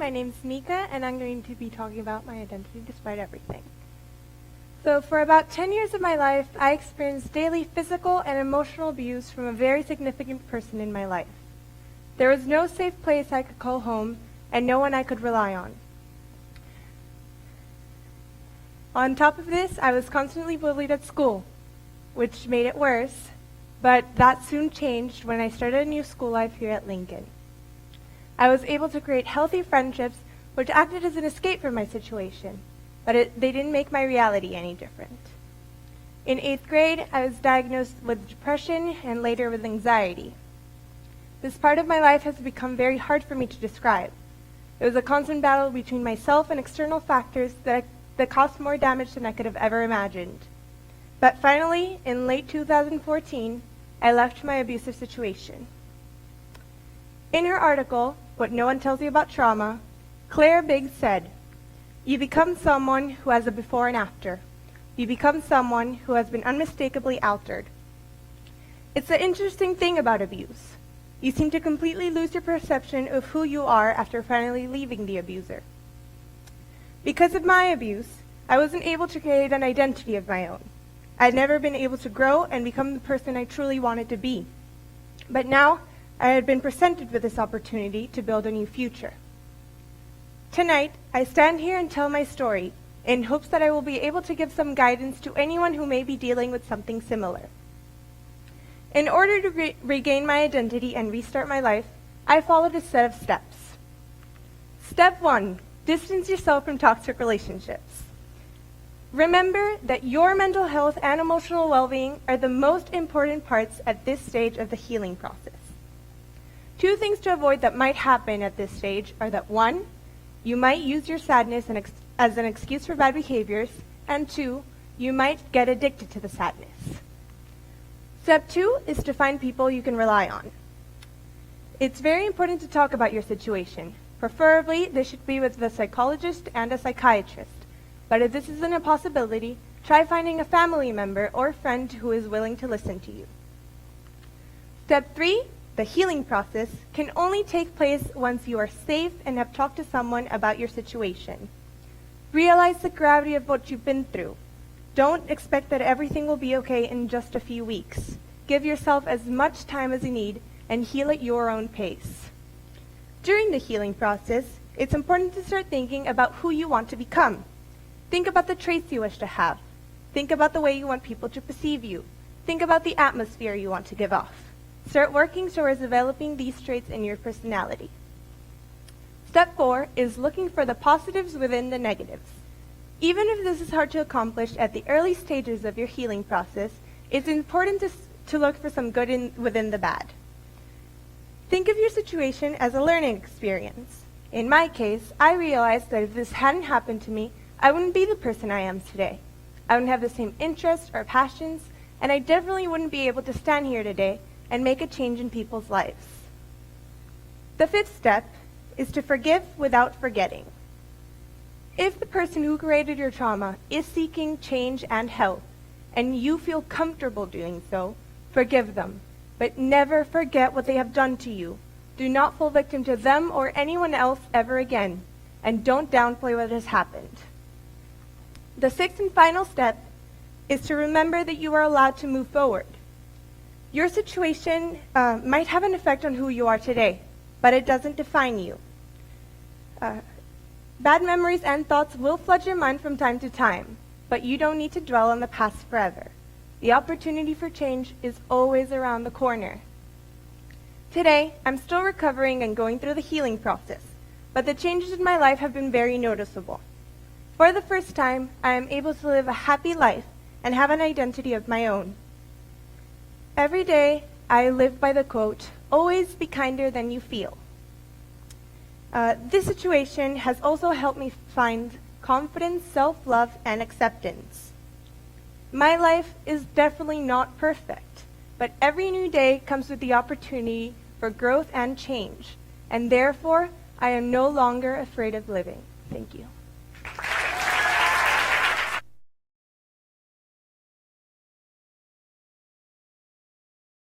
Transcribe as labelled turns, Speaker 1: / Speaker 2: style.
Speaker 1: my name's Mica, and I'm going to be talking about my identity despite everything. So for about 10 years of my life, I experienced daily physical and emotional abuse from a very significant person in my life. There was no safe place I could call home, and no one I could rely on. On top of this, I was constantly bullied at school, which made it worse, but that soon changed when I started a new school life here at Lincoln. I was able to create healthy friendships, which acted as an escape from my situation, but they didn't make my reality any different. In 8th grade, I was diagnosed with depression and later with anxiety. This part of my life has become very hard for me to describe. It was a constant battle between myself and external factors that caused more damage than I could have ever imagined. But finally, in late 2014, I left my abusive situation. In her article, What No One Tells You About Trauma, Claire Biggs said, "You become someone who has a before and after. You become someone who has been unmistakably altered." It's the interesting thing about abuse. You seem to completely lose your perception of who you are after finally leaving the abuser. Because of my abuse, I wasn't able to create an identity of my own. I'd never been able to grow and become the person I truly wanted to be. But now, I had been presented with this opportunity to build a new future. Tonight, I stand here and tell my story in hopes that I will be able to give some guidance to anyone who may be dealing with something similar. In order to regain my identity and restart my life, I followed a set of steps. Step 1, distance yourself from toxic relationships. Remember that your mental health and emotional well-being are the most important parts at this stage of the healing process. 2 things to avoid that might happen at this stage are that 1, you might use your sadness as an excuse for bad behaviors, and 2, you might get addicted to the sadness. Step 2 is to find people you can rely on. It's very important to talk about your situation. Preferably, this should be with a psychologist and a psychiatrist. But if this isn't a possibility, try finding a family member or friend who is willing to listen to you. Step 3, the healing process, can only take place once you are safe and have talked to someone about your situation. Realize the gravity of what you've been through. Don't expect that everything will be okay in just a few weeks. Give yourself as much time as you need and heal at your own pace. During the healing process, it's important to start thinking about who you want to become. Think about the traits you wish to have. Think about the way you want people to perceive you. Think about the atmosphere you want to give off. Start working towards developing these traits in your personality. Step 4 is looking for the positives within the negatives. Even if this is hard to accomplish at the early stages of your healing process, it's important to look for some good within the bad. Think of your situation as a learning experience. In my case, I realized that if this hadn't happened to me, I wouldn't be the person I am today. I wouldn't have the same interests or passions, and I definitely wouldn't be able to stand here today and make a change in people's lives. The 5th step is to forgive without forgetting. If the person who created your trauma is seeking change and help, and you feel comfortable doing so, forgive them. But never forget what they have done to you. Do not fall victim to them or anyone else ever again, and don't downplay what has happened. The 6th and final step is to remember that you are allowed to move forward. Your situation might have an effect on who you are today, but it doesn't define you. Bad memories and thoughts will flood your mind from time to time, but you don't need to dwell on the past forever. The opportunity for change is always around the corner. Today, I'm still recovering and going through the healing process, but the changes in my life have been very noticeable. For the first time, I am able to live a happy life and have an identity of my own. Every day, I live by the quote, "Always be kinder than you feel." This situation has also helped me find confidence, self-love, and acceptance. My life is definitely not perfect, but every new day comes with the opportunity for growth and change, and therefore, I am no longer afraid of living. Thank you.